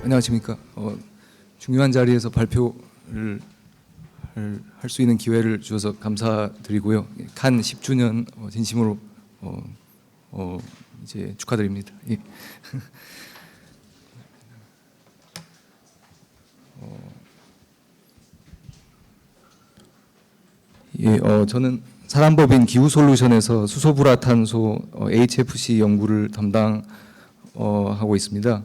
안녕하십니까. 중요한 자리에서 발표를 할 수 있는 기회를 주셔서 감사드리고요. 칸 10주년 진심으로 이제 축하드립니다. 예. 저는 사람법인 기후솔루션에서 수소불화탄소 HFC 연구를 담당하고 있습니다.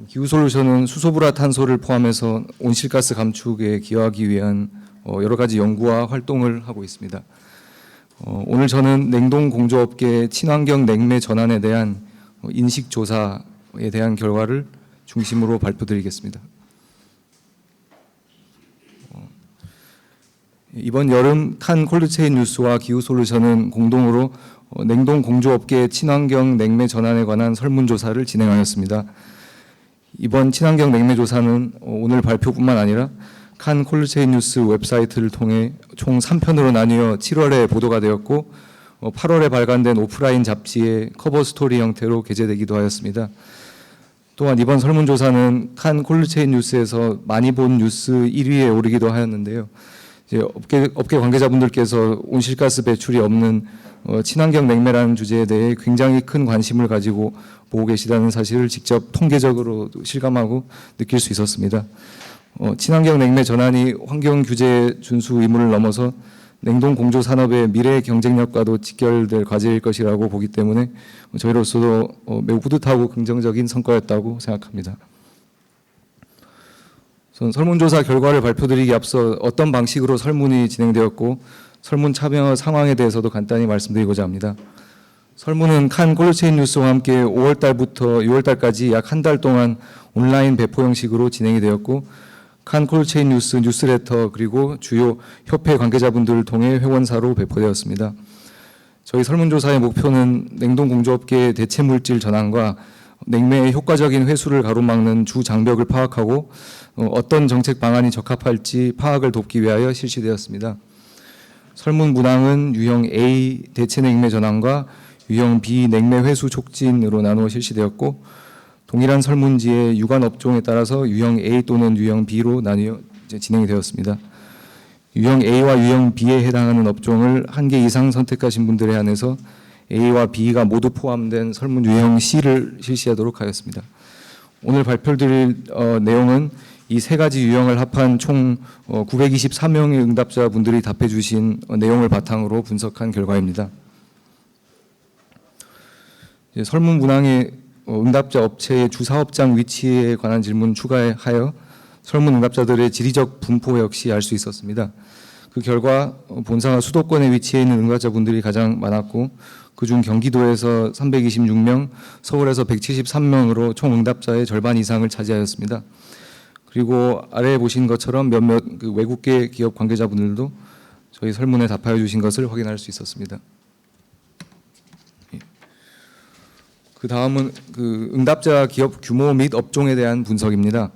기후솔루션은 수소불화탄소를 포함해서 온실가스 감축에 기여하기 위한 여러 가지 연구와 활동을 하고 있습니다. 오늘 저는 냉동공조업계의 친환경 냉매 전환에 대한 인식조사에 대한 결과를 중심으로 발표드리겠습니다. 이번 여름 칸 콜드체인 뉴스와 기후솔루션은 공동으로 냉동공조업계의 친환경 냉매 전환에 관한 설문조사를 진행하였습니다. 이번 친환경 냉매 조사는 오늘 발표뿐만 아니라 칸 콜드체인 뉴스 웹사이트를 통해 총 3편으로 나뉘어 7월에 보도가 되었고 8월에 발간된 오프라인 잡지의 커버 스토리 형태로 게재되기도 하였습니다. 또한 이번 설문조사는 칸 콜드체인 뉴스에서 많이 본 뉴스 1위에 오르기도 하였는데요. 이제 업계 관계자분들께서 온실가스 배출이 없는 친환경 냉매라는 주제에 대해 굉장히 큰 관심을 가지고 보고 계시다는 사실을 직접 통계적으로 실감하고 느낄 수 있었습니다. 친환경 냉매 전환이 환경 규제 준수 의무를 넘어서 냉동 공조 산업의 미래 경쟁력과도 직결될 과제일 것이라고 보기 때문에 저희로서도 매우 뿌듯하고 긍정적인 성과였다고 생각합니다. 설문조사 결과를 발표드리기 앞서 어떤 방식으로 설문이 진행되었고 설문 참여 상황에 대해서도 간단히 말씀드리고자 합니다. 설문은 칸 콜드체인 뉴스와 함께 5월 달부터 6월 달까지 약 한 달 동안 온라인 배포 형식으로 진행이 되었고 칸 콜드체인 뉴스 뉴스레터 그리고 주요 협회 관계자분들을 통해 회원사로 배포되었습니다. 저희 설문조사의 목표는 냉동공조업계의 대체물질 전환과 냉매의 효과적인 회수를 가로막는 주 장벽을 파악하고 어떤 정책 방안이 적합할지 파악을 돕기 위하여 실시되었습니다. 설문 문항은 유형 A 대체 냉매 전환과 유형 B 냉매 회수 촉진으로 나누어 실시되었고 동일한 설문지의 유관 업종에 따라서 유형 A 또는 유형 B로 나뉘어 진행이 되었습니다. 유형 A와 유형 B에 해당하는 업종을 1개 이상 선택하신 분들에 한해서 A와 B가 모두 포함된 설문 유형 C를 실시하도록 하였습니다. 오늘 발표드릴 내용은 이 세 가지 유형을 합한 총 924명의 응답자분들이 답해 주신 내용을 바탕으로 분석한 결과입니다. 설문 문항에 응답자 업체의 주 사업장 위치에 관한 질문 추가하여 설문 응답자들의 지리적 분포 역시 알 수 있었습니다. 그 결과 본사가 수도권에 위치해 있는 응답자분들이 가장 많았고 그중 경기도에서 326명, 서울에서 173명으로 총 응답자의 절반 이상을 차지하였습니다. 그리고 아래에 보신 것처럼 몇몇 외국계 기업 관계자분들도 저희 설문에 답하여 주신 것을 확인할 수 있었습니다. 그 다음은 응답자 기업 규모 및 업종에 대한 분석입니다.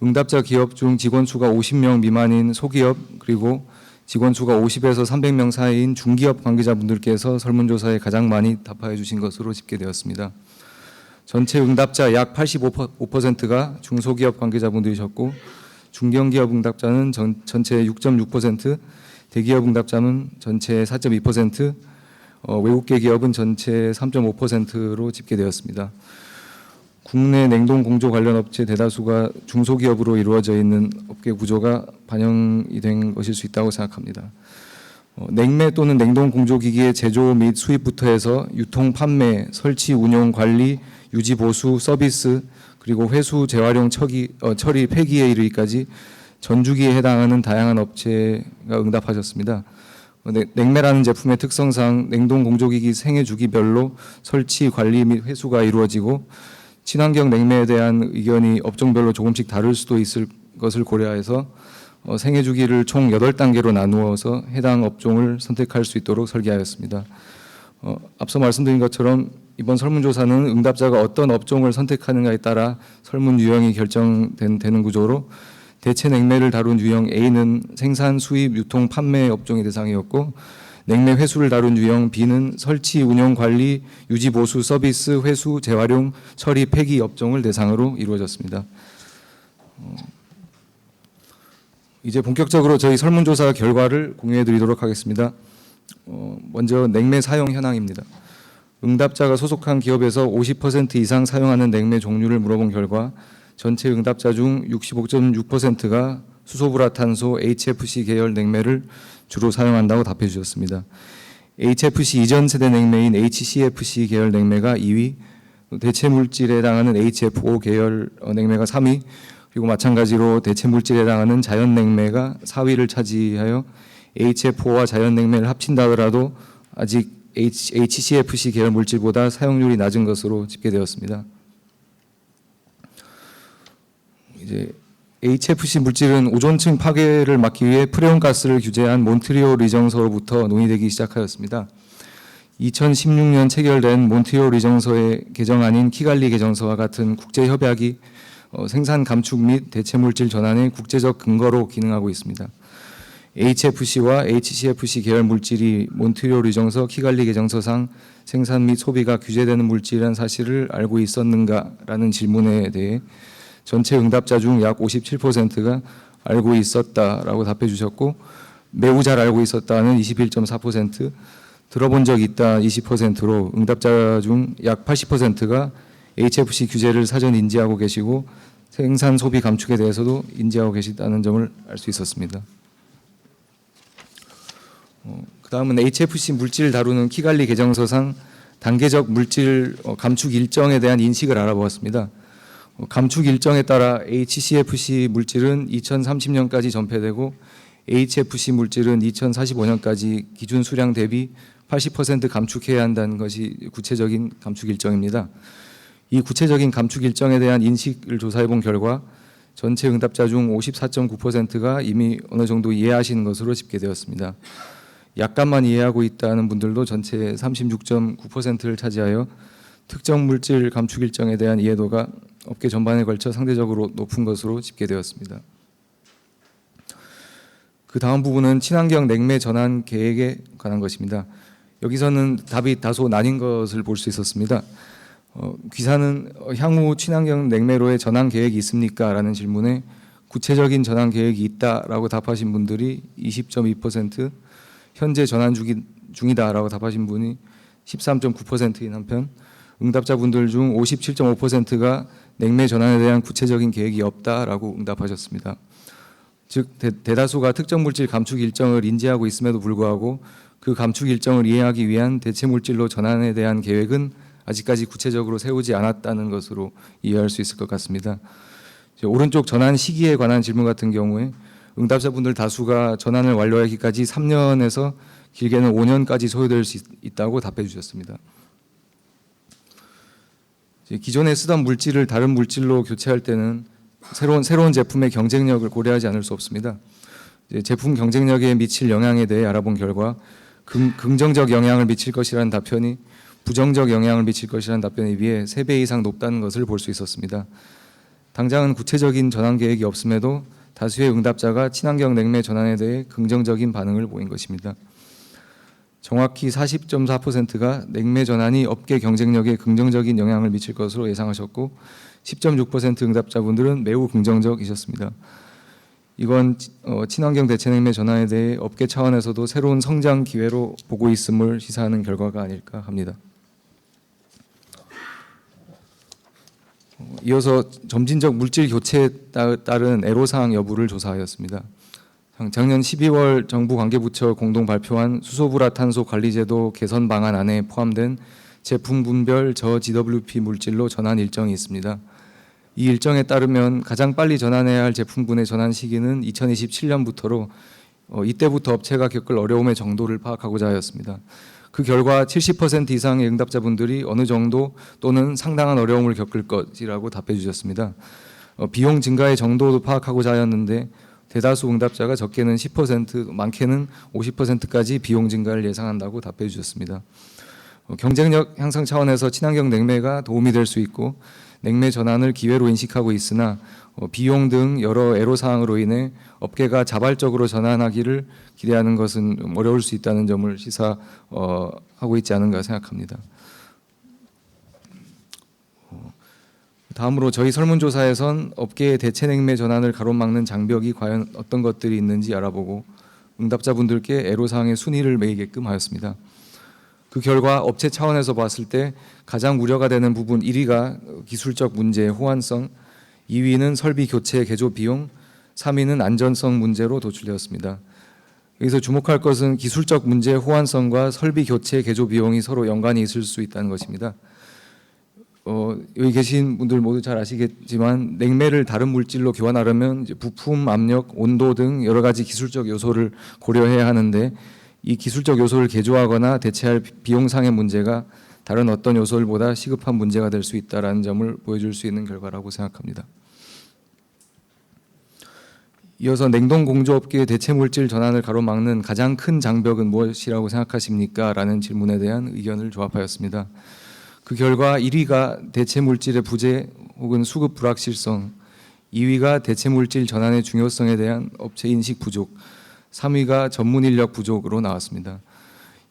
응답자 기업 중 직원 수가 50명 미만인 소기업 그리고 직원 수가 50에서 300명 사이인 중기업 관계자분들께서 설문조사에 가장 많이 답하여 주신 것으로 집계되었습니다. 전체 응답자 약 85%가 중소기업 관계자분들이셨고 중견기업 응답자는 전체 6.6%, 대기업 응답자는 전체 4.2%, 외국계 기업은 전체 3.5%로 집계되었습니다. 국내 냉동공조 관련 업체 대다수가 중소기업으로 이루어져 있는 업계 구조가 반영이 된 것일 수 있다고 생각합니다. 냉매 또는 냉동공조기기의 제조 및 수입부터 해서 유통, 판매, 설치, 운용, 관리, 유지, 보수, 서비스, 그리고 회수, 재활용, 처리, 폐기에 이르기까지 전주기에 해당하는 다양한 업체가 응답하셨습니다. 냉매라는 제품의 특성상 냉동공조기기 생애 주기별로 설치, 관리 및 회수가 이루어지고 친환경 냉매에 대한 의견이 업종별로 조금씩 다를 수도 있을 것을 고려해서 생애 주기를 총 8단계로 나누어서 해당 업종을 선택할 수 있도록 설계하였습니다. 앞서 말씀드린 것처럼 이번 설문조사는 응답자가 어떤 업종을 선택하는가에 따라 설문 유형이 결정되는 구조로 대체 냉매를 다룬 유형 A는 생산, 수입, 유통, 판매 업종이 대상이었고 냉매 회수를 다룬 유형 B는 설치, 운영, 관리, 유지, 보수, 서비스, 회수, 재활용, 처리, 폐기 업종을 대상으로 이루어졌습니다. 이제 본격적으로 저희 설문조사 결과를 공유해 드리도록 하겠습니다. 먼저 냉매 사용 현황입니다. 응답자가 소속한 기업에서 50% 이상 사용하는 냉매 종류를 물어본 결과 전체 응답자 중 65.6%가 수소불화탄소 HFC 계열 냉매를 주로 사용한다고 답해 주셨습니다. HFC 이전 세대 냉매인 HCFC 계열 냉매가 2위, 대체 물질에 해당하는 HFO 계열 냉매가 3위, 그리고 마찬가지로 대체 물질에 해당하는 자연 냉매가 4위를 차지하여 HFO와 자연 냉매를 합친다 하더라도 아직 HCFC 계열 물질보다 사용률이 낮은 것으로 집계되었습니다. 이제 HFC 물질은 오존층 파괴를 막기 위해 프레온 가스를 규제한 몬트리올 의정서로부터 논의되기 시작하였습니다. 2016년 체결된 몬트리올 의정서의 개정안인 키갈리 개정서와 같은 국제 협약이 생산 감축 및 대체 물질 전환의 국제적 근거로 기능하고 있습니다. HFC와 HCFC 계열 물질이 몬트리올 의정서 키갈리 개정서상 생산 및 소비가 규제되는 물질이라는 사실을 알고 있었는가라는 질문에 대해 전체 응답자 중 약 57%가 알고 있었다라고 답해 주셨고, 매우 잘 알고 있었다는 21.4%, 들어본 적 있다 20%로 응답자 중 약 80%가 HFC 규제를 사전 인지하고 계시고 생산 소비 감축에 대해서도 인지하고 계시다는 점을 알 수 있었습니다. 그다음은 HFC 물질을 다루는 키갈리 개정서상 단계적 물질 감축 일정에 대한 인식을 알아보았습니다. 감축 일정에 따라 HCFC 물질은 2030년까지 전폐되고 HFC 물질은 2045년까지 기준 수량 대비 80% 감축해야 한다는 것이 구체적인 감축 일정입니다. 이 구체적인 감축 일정에 대한 인식을 조사해 본 결과 전체 응답자 중 54.9%가 이미 어느 정도 이해하시는 것으로 집계되었습니다. 약간만 이해하고 있다는 분들도 전체 36.9%를 차지하여 특정 물질 감축 일정에 대한 이해도가 업계 전반에 걸쳐 상대적으로 높은 것으로 집계되었습니다. 그 다음 부분은 친환경 냉매 전환 계획에 관한 것입니다. 여기서는 답이 다소 나뉜 것을 볼 수 있었습니다. 귀사는 향후 친환경 냉매로의 전환 계획이 있습니까? 라는 질문에 구체적인 전환 계획이 있다라고 답하신 분들이 20.2%, 현재 전환 중이다라고 답하신 분이 13.9%인 한편 응답자분들 중 57.5%가 냉매 전환에 대한 구체적인 계획이 없다라고 응답하셨습니다. 즉 대다수가 특정 물질 감축 일정을 인지하고 있음에도 불구하고 그 감축 일정을 이해하기 위한 대체 물질로 전환에 대한 계획은 아직까지 구체적으로 세우지 않았다는 것으로 이해할 수 있을 것 같습니다. 오른쪽 전환 시기에 관한 질문 같은 경우에 응답자분들 다수가 전환을 완료하기까지 3년에서 길게는 5년까지 소요될 수 있다고 답해 주셨습니다. 기존에 쓰던 물질을 다른 물질로 교체할 때는 새로운 제품의 경쟁력을 고려하지 않을 수 없습니다. 제품 경쟁력에 미칠 영향에 대해 알아본 결과 긍정적 영향을 미칠 것이라는 답변이 부정적 영향을 미칠 것이라는 답변에 비해 3배 이상 높다는 것을 볼 수 있었습니다. 당장은 구체적인 전환 계획이 없음에도 다수의 응답자가 친환경 냉매 전환에 대해 긍정적인 반응을 보인 것입니다. 정확히 40.4%가 냉매 전환이 업계 경쟁력에 긍정적인 영향을 미칠 것으로 예상하셨고 10.6% 응답자분들은 매우 긍정적이셨습니다. 이건 친환경 대체 냉매 전환에 대해 업계 차원에서도 새로운 성장 기회로 보고 있음을 시사하는 결과가 아닐까 합니다. 이어서 점진적 물질 교체에 따른 애로사항 여부를 조사하였습니다. 작년 12월 정부 관계부처 공동 발표한 수소불화탄소 관리제도 개선 방안 안에 포함된 제품 분별 저 GWP 물질로 전환 일정이 있습니다. 이 일정에 따르면 가장 빨리 전환해야 할 제품군의 전환 시기는 2027년부터로 이때부터 업체가 겪을 어려움의 정도를 파악하고자 하였습니다. 그 결과 70% 이상의 응답자분들이 어느 정도 또는 상당한 어려움을 겪을 것이라고 답해 주셨습니다. 비용 증가의 정도도 파악하고자 하였는데 대다수 응답자가 적게는 10%, 많게는 50%까지 비용 증가를 예상한다고 답해 주셨습니다. 경쟁력 향상 차원에서 친환경 냉매가 도움이 될 수 있고 냉매 전환을 기회로 인식하고 있으나 비용 등 여러 애로사항으로 인해 업계가 자발적으로 전환하기를 기대하는 것은 어려울 수 있다는 점을 시사하고 있지 않은가 생각합니다. 다음으로 저희 설문조사에선 업계의 대체 냉매 전환을 가로막는 장벽이 과연 어떤 것들이 있는지 알아보고 응답자분들께 애로사항의 순위를 매기게끔 하였습니다. 그 결과 업체 차원에서 봤을 때 가장 우려가 되는 부분 1위가 기술적 문제, 호환성, 2위는 설비 교체 개조 비용, 3위는 안전성 문제로 도출되었습니다. 여기서 주목할 것은 기술적 문제, 호환성과 설비 교체 개조 비용이 서로 연관이 있을 수 있다는 것입니다. 여기 계신 분들 모두 잘 아시겠지만 냉매를 다른 물질로 교환하려면 이제 부품, 압력, 온도 등 여러 가지 기술적 요소를 고려해야 하는데 이 기술적 요소를 개조하거나 대체할 비용상의 문제가 다른 어떤 요소들보다 시급한 문제가 될 수 있다는 점을 보여줄 수 있는 결과라고 생각합니다. 이어서 냉동 공조업계의 대체 물질 전환을 가로막는 가장 큰 장벽은 무엇이라고 생각하십니까? 라는 질문에 대한 의견을 조합하였습니다. 그 결과 1위가 대체 물질의 부재 혹은 수급 불확실성, 2위가 대체 물질 전환의 중요성에 대한 업체 인식 부족, 3위가 전문 인력 부족으로 나왔습니다.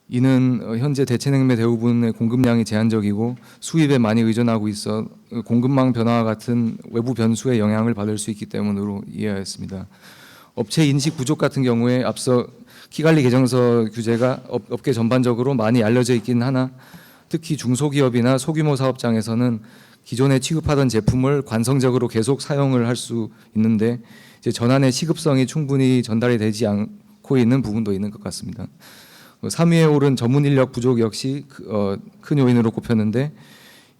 이는 현재 대체 냉매 대부분의 공급량이 제한적이고 수입에 많이 의존하고 있어 공급망 변화와 같은 외부 변수의 영향을 받을 수 있기 때문으로 이해하였습니다. 업체 인식 부족 같은 경우에 앞서 키관리 계정서 규제가 업계 전반적으로 많이 알려져 있긴 하나 특히 중소기업이나 소규모 사업장에서는 기존에 취급하던 제품을 관성적으로 계속 사용을 할 수 있는데 이제 전환의 시급성이 충분히 전달이 되지 않고 있는 부분도 있는 것 같습니다. 3위에 오른 전문 인력 부족 역시 큰 요인으로 꼽혔는데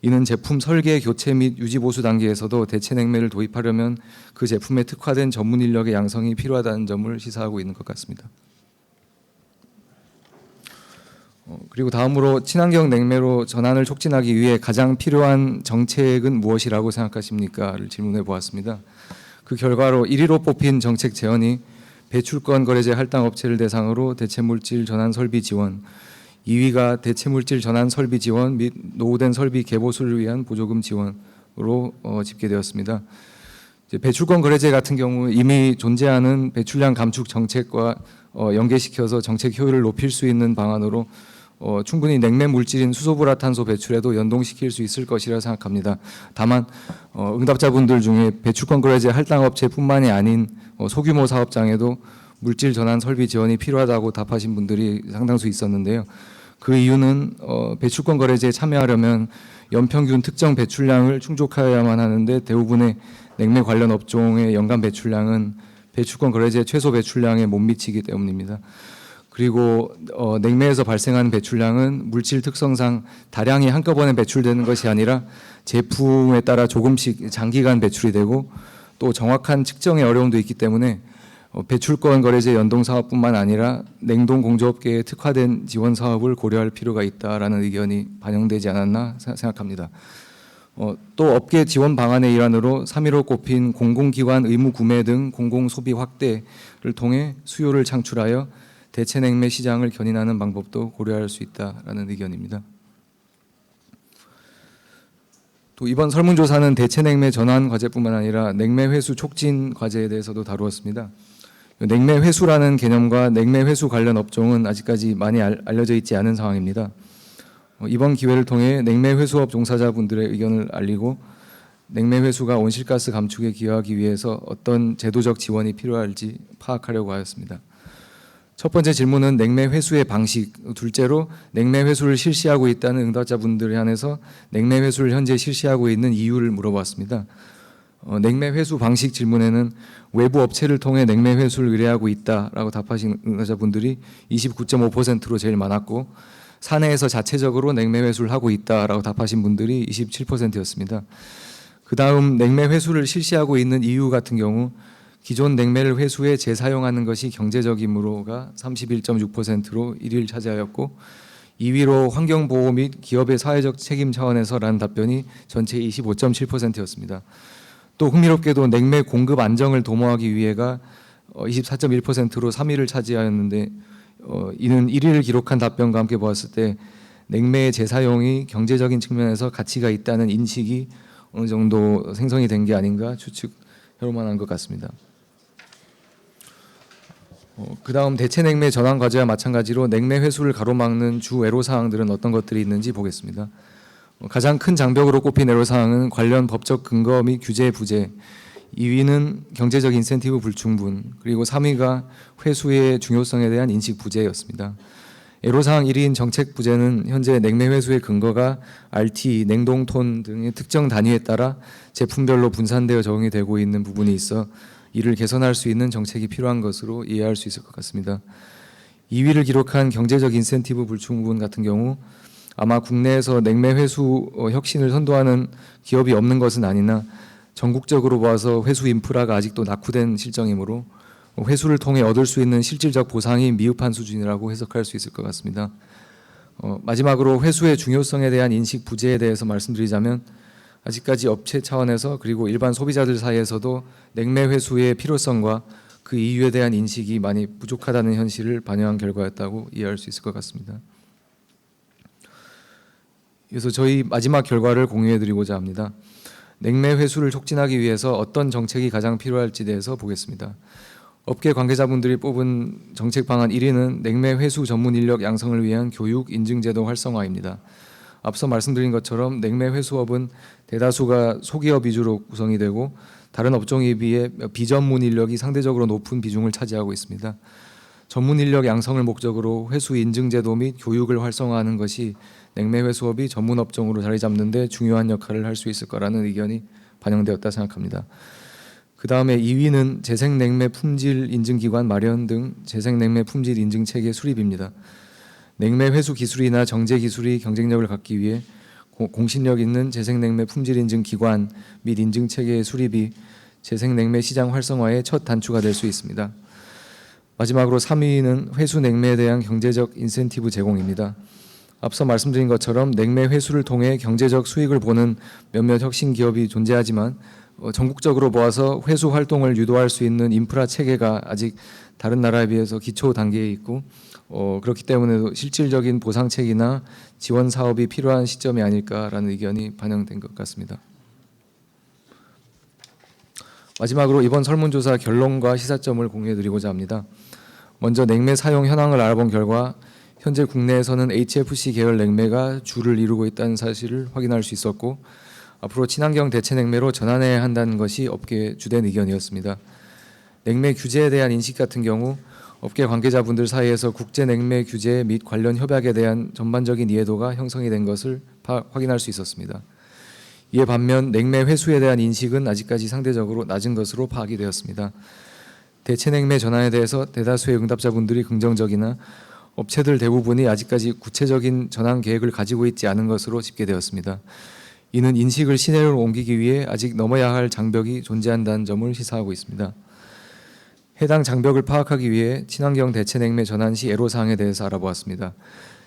이는 제품 설계, 교체 및 유지 보수 단계에서도 대체 냉매를 도입하려면 그 제품에 특화된 전문 인력의 양성이 필요하다는 점을 시사하고 있는 것 같습니다. 그리고 다음으로 친환경 냉매로 전환을 촉진하기 위해 가장 필요한 정책은 무엇이라고 생각하십니까?를 질문해 보았습니다. 그 결과로 1위로 뽑힌 정책 제언이 배출권 거래제 할당 업체를 대상으로 대체물질 전환 설비 지원, 2위가 대체물질 전환 설비 지원 및 노후된 설비 개보수를 위한 보조금 지원으로 집계되었습니다. 이제 배출권 거래제 같은 경우 이미 존재하는 배출량 감축 정책과 연계시켜서 정책 효율을 높일 수 있는 방안으로 충분히 냉매 물질인 수소불화탄소 배출에도 연동시킬 수 있을 것이라 생각합니다. 다만 응답자분들 중에 배출권 거래제 할당 업체뿐만이 아닌 소규모 사업장에도 물질 전환 설비 지원이 필요하다고 답하신 분들이 상당수 있었는데요. 그 이유는 배출권 거래제에 참여하려면 연평균 특정 배출량을 충족하여야만 하는데 대부분의 냉매 관련 업종의 연간 배출량은 배출권 거래제 최소 배출량에 못 미치기 때문입니다. 그리고 냉매에서 발생하는 배출량은 물질 특성상 다량이 한꺼번에 배출되는 것이 아니라 제품에 따라 조금씩 장기간 배출이 되고 또 정확한 측정의 어려움도 있기 때문에 배출권 거래제 연동 사업뿐만 아니라 냉동 공조업계에 특화된 지원 사업을 고려할 필요가 있다라는 의견이 반영되지 않았나 생각합니다. 또 업계 지원 방안의 일환으로 3위로 꼽힌 공공기관 의무 구매 등 공공소비 확대를 통해 수요를 창출하여 대체 냉매 시장을 견인하는 방법도 고려할 수 있다라는 의견입니다. 또 이번 설문조사는 대체 냉매 전환 과제뿐만 아니라 냉매 회수 촉진 과제에 대해서도 다루었습니다. 냉매 회수라는 개념과 냉매 회수 관련 업종은 아직까지 많이 알려져 있지 않은 상황입니다. 이번 기회를 통해 냉매 회수업 종사자분들의 의견을 알리고 냉매 회수가 온실가스 감축에 기여하기 위해서 어떤 제도적 지원이 필요할지 파악하려고 하였습니다. 첫 번째 질문은 냉매 회수의 방식, 둘째로 냉매 회수를 실시하고 있다는 응답자분들에 한해서 냉매 회수를 현재 실시하고 있는 이유를 물어봤습니다. 냉매 회수 방식 질문에는 외부 업체를 통해 냉매 회수를 의뢰하고 있다라고 답하신 응답자분들이 29.5%로 제일 많았고 사내에서 자체적으로 냉매 회수를 하고 있다라고 답하신 분들이 27%였습니다. 그 다음 냉매 회수를 실시하고 있는 이유 같은 경우 기존 냉매를 회수해 재사용하는 것이 경제적이므로가 31.6%로 1위를 차지하였고 2위로 환경보호 및 기업의 사회적 책임 차원에서라는 답변이 전체 25.7%였습니다. 또 흥미롭게도 냉매 공급 안정을 도모하기 위해가 24.1%로 3위를 차지하였는데 이는 1위를 기록한 답변과 함께 보았을 때 냉매의 재사용이 경제적인 측면에서 가치가 있다는 인식이 어느 정도 생성이 된 게 아닌가 추측해 만한 것 같습니다. 그다음 대체 냉매 전환 과제와 마찬가지로 냉매 회수를 가로막는 주 애로 사항들은 어떤 것들이 있는지 보겠습니다. 가장 큰 장벽으로 꼽힌 애로 사항은 관련 법적 근거 및 규제 부재, 2위는 경제적 인센티브 불충분, 그리고 3위가 회수의 중요성에 대한 인식 부재였습니다. 애로사항 1위인 정책 부재는 현재 냉매 회수의 근거가 RT, 냉동톤 등의 특정 단위에 따라 제품별로 분산되어 적용이 되고 있는 부분이 있어 이를 개선할 수 있는 정책이 필요한 것으로 이해할 수 있을 것 같습니다. 2위를 기록한 경제적 인센티브 불충분 같은 경우 아마 국내에서 냉매 회수 혁신을 선도하는 기업이 없는 것은 아니나 전국적으로 봐서 회수 인프라가 아직도 낙후된 실정이므로 회수를 통해 얻을 수 있는 실질적 보상이 미흡한 수준이라고 해석할 수 있을 것 같습니다. 마지막으로 회수의 중요성에 대한 인식 부재에 대해서 말씀드리자면 아직까지 업체 차원에서 그리고 일반 소비자들 사이에서도 냉매 회수의 필요성과 그 이유에 대한 인식이 많이 부족하다는 현실을 반영한 결과였다고 이해할 수 있을 것 같습니다. 그래서 저희 마지막 결과를 공유해드리고자 합니다. 냉매 회수를 촉진하기 위해서 어떤 정책이 가장 필요할지에 대해서 보겠습니다. 업계 관계자분들이 뽑은 정책 방안 1위는 냉매 회수 전문 인력 양성을 위한 교육 인증제도 활성화입니다. 앞서 말씀드린 것처럼 냉매 회수업은 대다수가 소기업 위주로 구성이 되고 다른 업종에 비해 비전문 인력이 상대적으로 높은 비중을 차지하고 있습니다. 전문 인력 양성을 목적으로 회수 인증제도 및 교육을 활성화하는 것이 냉매 회수업이 전문 업종으로 자리 잡는 데 중요한 역할을 할 수 있을 거라는 의견이 반영되었다 생각합니다. 그 다음에 2위는 재생냉매 품질 인증기관 마련 등 재생냉매 품질 인증체계 수립입니다. 냉매 회수 기술이나 정제 기술이 경쟁력을 갖기 위해 공신력 있는 재생냉매 품질 인증기관 및 인증체계의 수립이 재생냉매 시장 활성화의 첫 단추가 될 수 있습니다. 마지막으로 3위는 회수 냉매에 대한 경제적 인센티브 제공입니다. 앞서 말씀드린 것처럼 냉매 회수를 통해 경제적 수익을 보는 몇몇 혁신 기업이 존재하지만 전국적으로 보아서 회수 활동을 유도할 수 있는 인프라 체계가 아직 다른 나라에 비해서 기초 단계에 있고 그렇기 때문에 실질적인 보상책이나 지원 사업이 필요한 시점이 아닐까라는 의견이 반영된 것 같습니다. 마지막으로 이번 설문조사 결론과 시사점을 공유해드리고자 합니다. 먼저 냉매 사용 현황을 알아본 결과 현재 국내에서는 HFC 계열 냉매가 주를 이루고 있다는 사실을 확인할 수 있었고 앞으로 친환경 대체 냉매로 전환해야 한다는 것이 업계의 주된 의견이었습니다. 냉매 규제에 대한 인식 같은 경우 업계 관계자분들 사이에서 국제 냉매 규제 및 관련 협약에 대한 전반적인 이해도가 형성이 된 것을 확인할 수 있었습니다. 이에 반면 냉매 회수에 대한 인식은 아직까지 상대적으로 낮은 것으로 파악이 되었습니다. 대체 냉매 전환에 대해서 대다수의 응답자분들이 긍정적이나 업체들 대부분이 아직까지 구체적인 전환 계획을 가지고 있지 않은 것으로 집계되었습니다. 이는 인식을 시내로 옮기기 위해 아직 넘어야 할 장벽이 존재한다는 점을 시사하고 있습니다. 해당 장벽을 파악하기 위해 친환경 대체 냉매 전환 시 애로사항에 대해서 알아보았습니다.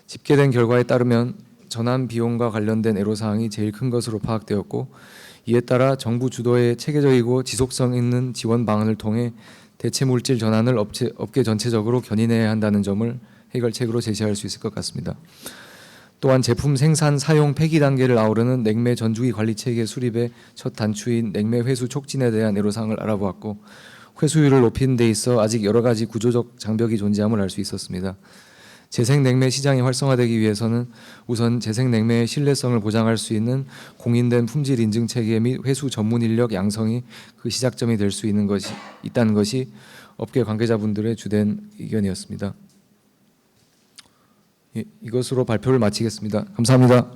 집계된 결과에 따르면 전환 비용과 관련된 애로사항이 제일 큰 것으로 파악되었고 이에 따라 정부 주도의 체계적이고 지속성 있는 지원 방안을 통해 대체 물질 전환을 업계 전체적으로 견인해야 한다는 점을 해결책으로 제시할 수 있을 것 같습니다. 또한 제품 생산, 사용, 폐기 단계를 아우르는 냉매 전주기 관리 체계 수립의 첫 단추인 냉매 회수 촉진에 대한 애로사항을 알아보았고 회수율을 높이는 데 있어 아직 여러 가지 구조적 장벽이 존재함을 알 수 있었습니다. 재생냉매 시장이 활성화되기 위해서는 우선 재생냉매의 신뢰성을 보장할 수 있는 공인된 품질 인증 체계 및 회수 전문 인력 양성이 그 시작점이 될 수 있다는 것이 업계 관계자분들의 주된 의견이었습니다. 이것으로 발표를 마치겠습니다. 감사합니다.